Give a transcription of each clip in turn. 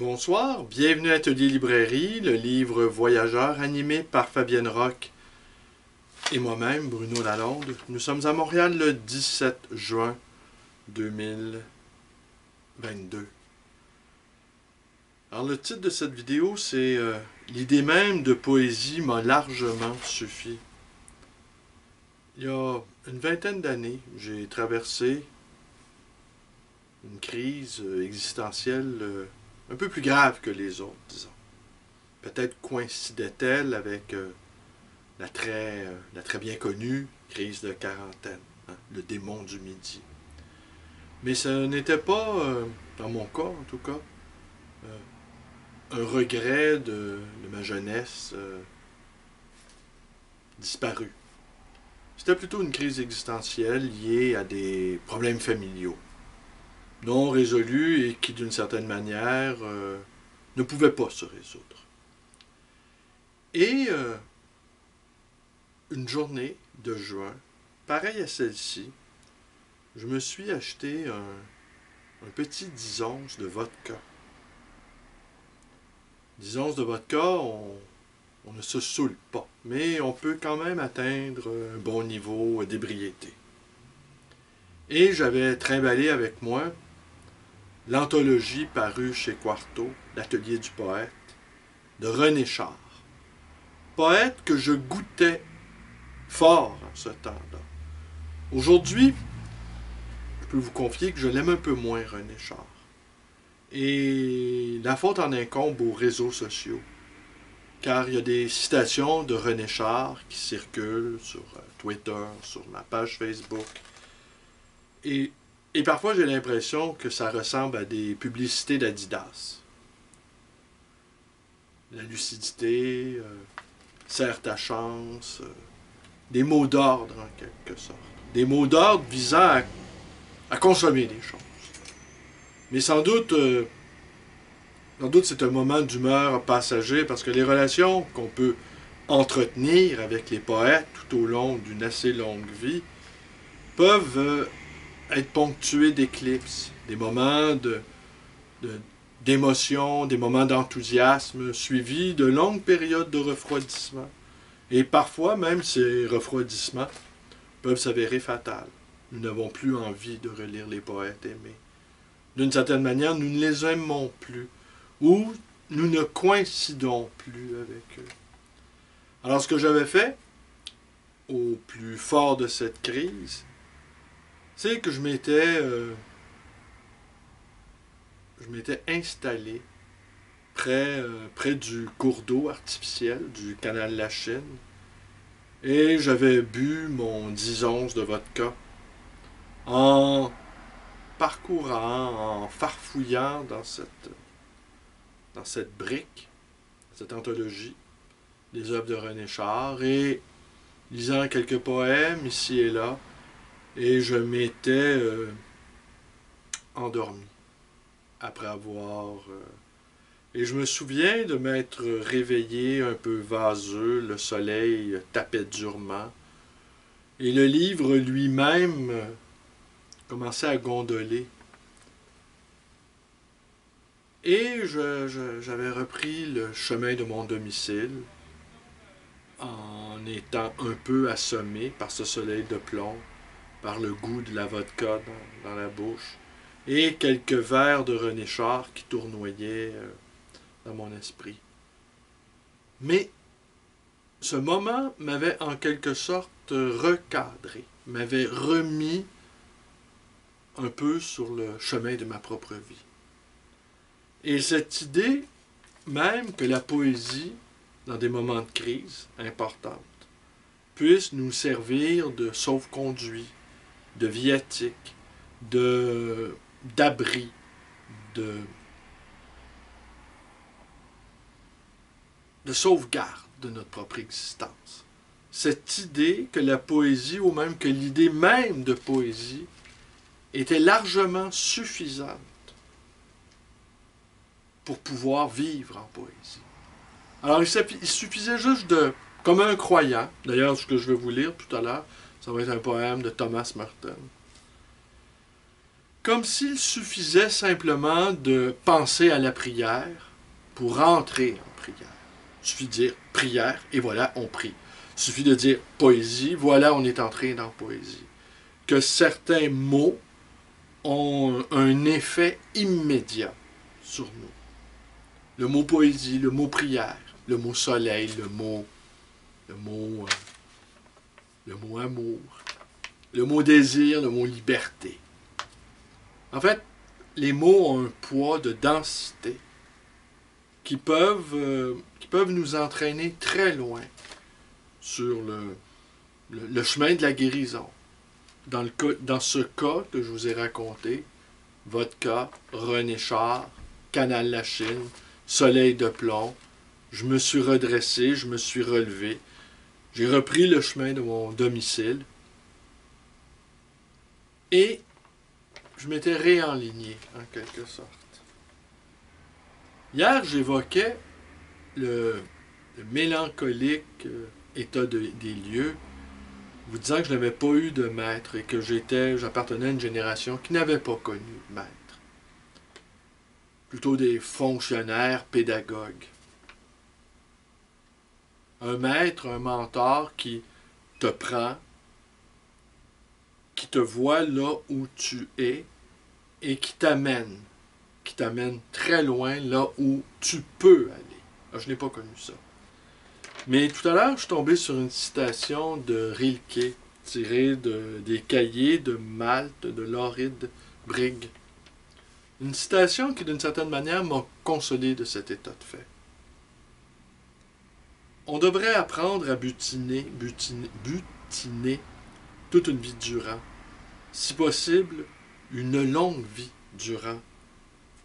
Bonsoir, bienvenue à Atelier Librairie, le livre Voyageurs animé par Fabienne Roch et moi-même, Bruno Lalonde. Nous sommes à Montréal le 17 juin 2022. Alors le titre de cette vidéo, c'est L'idée même de poésie m'a largement suffi. Il y a une vingtaine d'années, j'ai traversé une crise existentielle un peu plus grave que les autres, disons. Peut-être coïncidait-elle avec la très bien connue crise de quarantaine, hein, le démon du midi. Mais ce n'était pas, dans mon cas en tout cas, un regret de ma jeunesse disparue. C'était plutôt une crise existentielle liée à des problèmes familiaux, non résolus et qui, d'une certaine manière, ne pouvaient pas se résoudre. Et une journée de juin, pareille à celle-ci, je me suis acheté un petit 10 onces de vodka. 10 onces de vodka, on ne se saoule pas, mais on peut quand même atteindre un bon niveau d'ébriété. Et j'avais trimballé avec moi l'anthologie parue chez Quarto, l'Atelier du poète, de René Char. Poète que je goûtais fort en ce temps-là. Aujourd'hui, je peux vous confier que je l'aime un peu moins, René Char. Et la faute en incombe aux réseaux sociaux. Car il y a des citations de René Char qui circulent sur Twitter, sur ma page Facebook. Et parfois, j'ai l'impression que ça ressemble à des publicités d'Adidas. La lucidité, serre ta chance, des mots d'ordre en quelque sorte. Des mots d'ordre visant à consommer les choses. Mais sans doute c'est un moment d'humeur passager parce que les relations qu'on peut entretenir avec les poètes tout au long d'une assez longue vie peuvent être ponctuées d'éclipses, des moments d'émotion, des moments d'enthousiasme suivis de longues périodes de refroidissement. Et parfois même ces refroidissements peuvent s'avérer fatals. Nous n'avons plus envie de relire les poètes aimés. D'une certaine manière, nous ne les aimons plus, ou nous ne coïncidons plus avec eux. Alors ce que j'avais fait, au plus fort de cette crise, c'est que je m'étais installé près du cours d'eau artificiel du canal La Chine, et j'avais bu mon 10 onces de vodka en parcourant, en farfouillant dans cette brique, cette anthologie, des œuvres de René Char, et lisant quelques poèmes ici et là, et je m'étais endormi après avoir... et je me souviens de m'être réveillé un peu vaseux, le soleil tapait durement, et le livre lui-même commençait à gondoler. Et j'avais repris le chemin de mon domicile en étant un peu assommé par ce soleil de plomb, par le goût de la vodka dans la bouche, et quelques vers de René Char qui tournoyaient dans mon esprit. Mais ce moment m'avait en quelque sorte recadré, m'avait remis un peu sur le chemin de ma propre vie. Et cette idée même que la poésie, dans des moments de crise importante, puisse nous servir de sauf-conduit, de viatique, d'abri, de sauvegarde de notre propre existence. Cette idée que la poésie, ou même que l'idée même de poésie, était largement suffisante pour pouvoir vivre en poésie. Alors, il suffisait juste de, comme un croyant, d'ailleurs, ce que je vais vous lire tout à l'heure, ça va être un poème de Thomas Merton. Comme s'il suffisait simplement de penser à la prière pour entrer en prière. Il suffit de dire prière et voilà, on prie. Il suffit de dire poésie, voilà, on est entré dans poésie. Que certains mots ont un effet immédiat sur nous. Le mot poésie, le mot prière, le mot soleil, le mot amour, le mot désir, le mot liberté. En fait, les mots ont un poids de densité qui peuvent nous entraîner très loin sur le chemin de la guérison. Dans ce cas que je vous ai raconté, votre cas, René Char, Canal Lachine, Soleil de plomb, je me suis redressé, je me suis relevé, j'ai repris le chemin de mon domicile et je m'étais réaligné en quelque sorte. Hier, j'évoquais le mélancolique état des lieux, vous disant que je n'avais pas eu de maître et que j'appartenais à une génération qui n'avait pas connu de maître. Plutôt des fonctionnaires pédagogues. Un maître, un mentor qui te prend, qui te voit là où tu es et qui t'amène très loin là où tu peux aller. Alors, je n'ai pas connu ça. Mais tout à l'heure, je suis tombé sur une citation de Rilke, tirée des cahiers de Malte de Lauride Brigg. Une citation qui, d'une certaine manière, m'a consolé de cet état de fait. On devrait apprendre à butiner toute une vie durant. Si possible, une longue vie durant.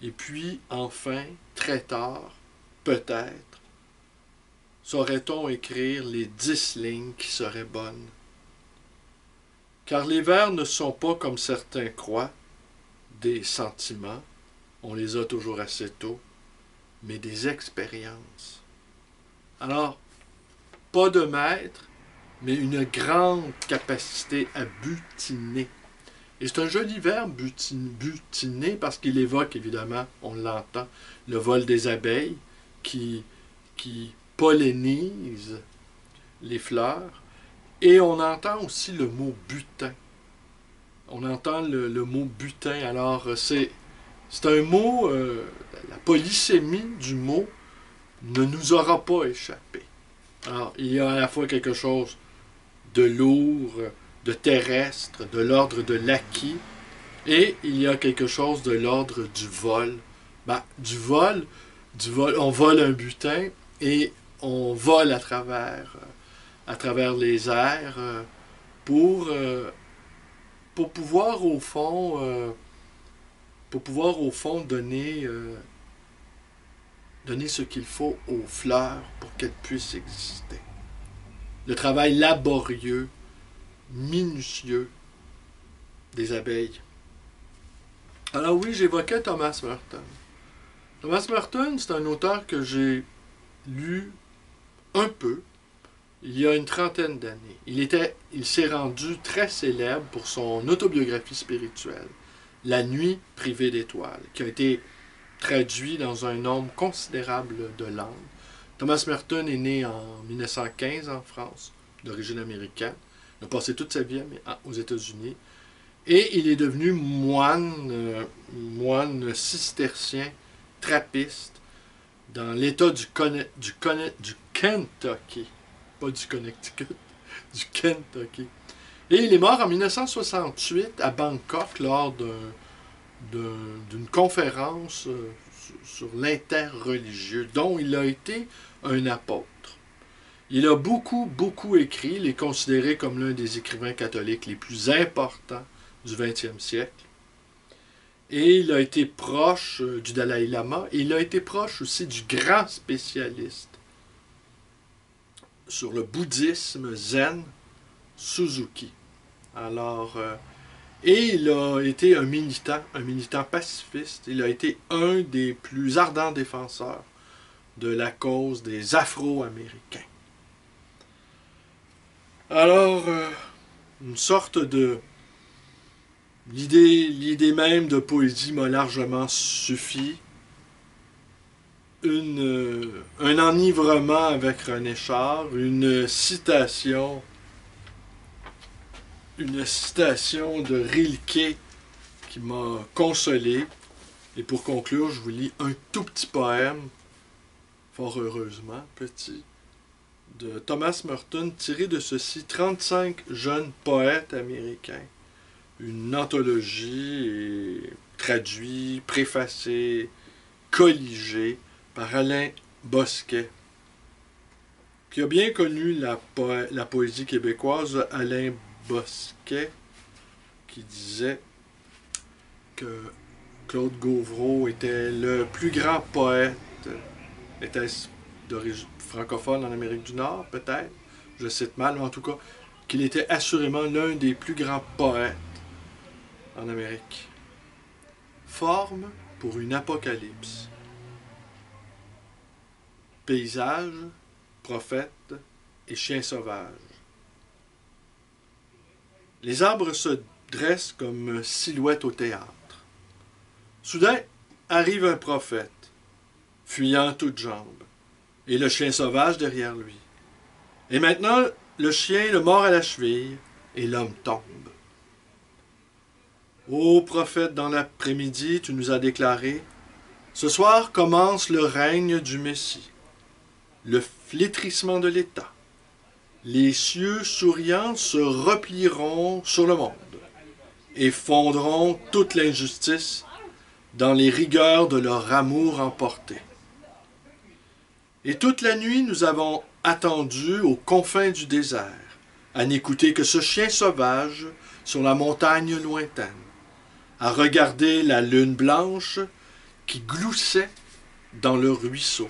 Et puis, enfin, très tard, peut-être, saurait-on écrire les 10 lignes qui seraient bonnes. Car les vers ne sont pas, comme certains croient, des sentiments, on les a toujours assez tôt, mais des expériences. Alors, pas de maître, mais une grande capacité à butiner. Et c'est un joli verbe, butiner, parce qu'il évoque, évidemment, on l'entend, le vol des abeilles qui pollinisent les fleurs. Et on entend aussi le mot butin. On entend le mot butin. Alors, c'est un mot, la polysémie du mot ne nous aura pas échappé. Alors, il y a à la fois quelque chose de lourd, de terrestre, de l'ordre de l'acquis, et il y a quelque chose de l'ordre du vol. Du vol, on vole un butin et on vole à travers les airs pour pouvoir au fond donner ce qu'il faut aux fleurs pour qu'elles puissent exister. Le travail laborieux, minutieux des abeilles. Alors oui, j'évoquais Thomas Merton. Thomas Merton, c'est un auteur que j'ai lu un peu il y a une trentaine d'années. Il s'est rendu très célèbre pour son autobiographie spirituelle, La nuit privée d'étoiles, qui a été traduit dans un nombre considérable de langues. Thomas Merton est né en 1915 en France, d'origine américaine. Il a passé toute sa vie aux États-Unis. Et il est devenu moine cistercien, trappiste, dans l'État du Kentucky. Pas du Connecticut, du Kentucky. Et il est mort en 1968 à Bangkok lors d'une conférence sur l'interreligieux, dont il a été un apôtre. Il a beaucoup, beaucoup écrit. Il est considéré comme l'un des écrivains catholiques les plus importants du 20e siècle. Et il a été proche du Dalai Lama. Et il a été proche aussi du grand spécialiste sur le bouddhisme zen, Suzuki. Alors, et il a été un militant pacifiste. Il a été un des plus ardents défenseurs de la cause des Afro-Américains. Alors, une sorte de L'idée même de poésie m'a largement suffi. Un enivrement avec René Char, une citation de Rilke qui m'a consolé. Et pour conclure, je vous lis un tout petit poème, fort heureusement petit, de Thomas Merton, tiré de ceci, 35 jeunes poètes américains. Une anthologie traduite, préfacée, colligée par Alain Bosquet, qui a bien connu la poésie québécoise. Alain Bosquet, qui disait que Claude Gauvreau était le plus grand poète. Était-ce d'origine francophone en Amérique du Nord, peut-être? Je cite mal, mais en tout cas, qu'il était assurément l'un des plus grands poètes en Amérique. Forme pour une apocalypse. Paysage, prophète et chien sauvage. Les arbres se dressent comme silhouettes au théâtre. Soudain, arrive un prophète, fuyant toutes jambes, et le chien sauvage derrière lui. Et maintenant, le chien, le mord à la cheville, et l'homme tombe. Ô prophète, dans l'après-midi, tu nous as déclaré, ce soir commence le règne du Messie, le flétrissement de l'État. Les cieux souriants se replieront sur le monde et fondront toute l'injustice dans les rigueurs de leur amour emporté. Et toute la nuit, nous avons attendu aux confins du désert, à n'écouter que ce chien sauvage sur la montagne lointaine, à regarder la lune blanche qui gloussait dans le ruisseau.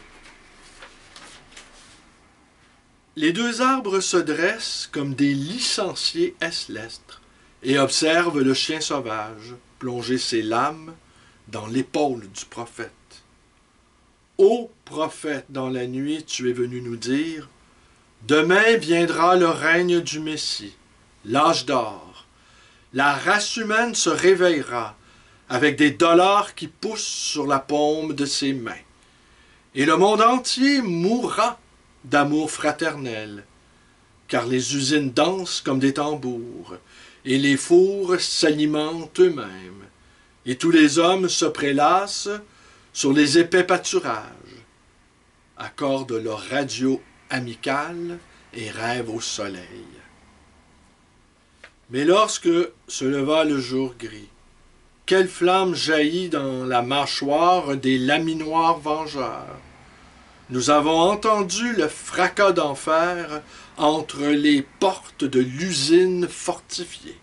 Les deux arbres se dressent comme des licenciés estlestres et observent le chien sauvage plonger ses lames dans l'épaule du prophète. Ô prophète, dans la nuit, tu es venu nous dire, demain viendra le règne du Messie, l'âge d'or. La race humaine se réveillera avec des dollars qui poussent sur la paume de ses mains. Et le monde entier mourra d'amour fraternel, car les usines dansent comme des tambours, et les fours s'alimentent eux-mêmes, et tous les hommes se prélassent sur les épais pâturages, accordent leur radio amicale et rêvent au soleil. Mais lorsque se leva le jour gris, quelle flamme jaillit dans la mâchoire des laminoirs vengeurs. Nous avons entendu le fracas d'enfer entre les portes de l'usine fortifiée.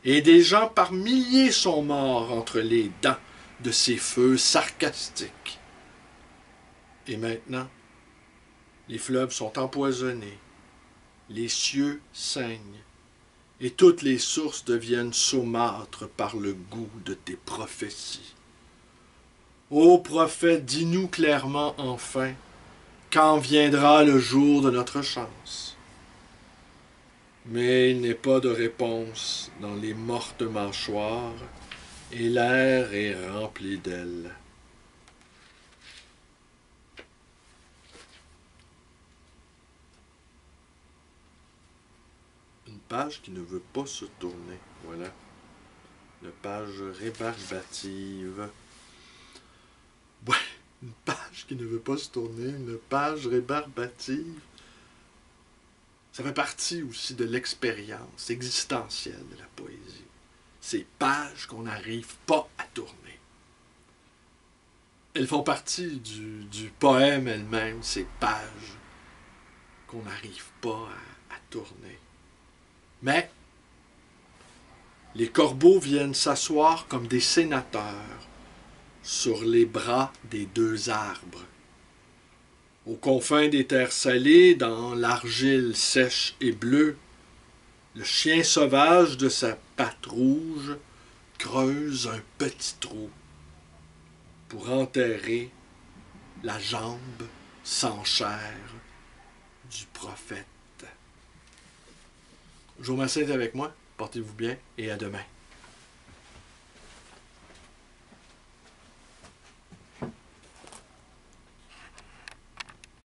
Et des gens par milliers sont morts entre les dents de ces feux sarcastiques. Et maintenant, les fleuves sont empoisonnés, les cieux saignent, et toutes les sources deviennent saumâtres par le goût de tes prophéties. Ô prophète, dis-nous clairement enfin, quand viendra le jour de notre chance. Mais il n'est pas de réponse dans les mortes mâchoires, et l'air est rempli d'ailes. Une page qui ne veut pas se tourner, voilà. Une page rébarbative. Ouais, une page qui ne veut pas se tourner, une page rébarbative. Ça fait partie aussi de l'expérience existentielle de la poésie. Ces pages qu'on n'arrive pas à tourner. Elles font partie du poème elles-mêmes, ces pages qu'on n'arrive pas à tourner. Mais les corbeaux viennent s'asseoir comme des sénateurs sur les bras des deux arbres. Aux confins des terres salées, dans l'argile sèche et bleue, le chien sauvage de sa patte rouge creuse un petit trou pour enterrer la jambe sans chair du prophète. Je vous remercie d'être avec moi, portez-vous bien et à demain.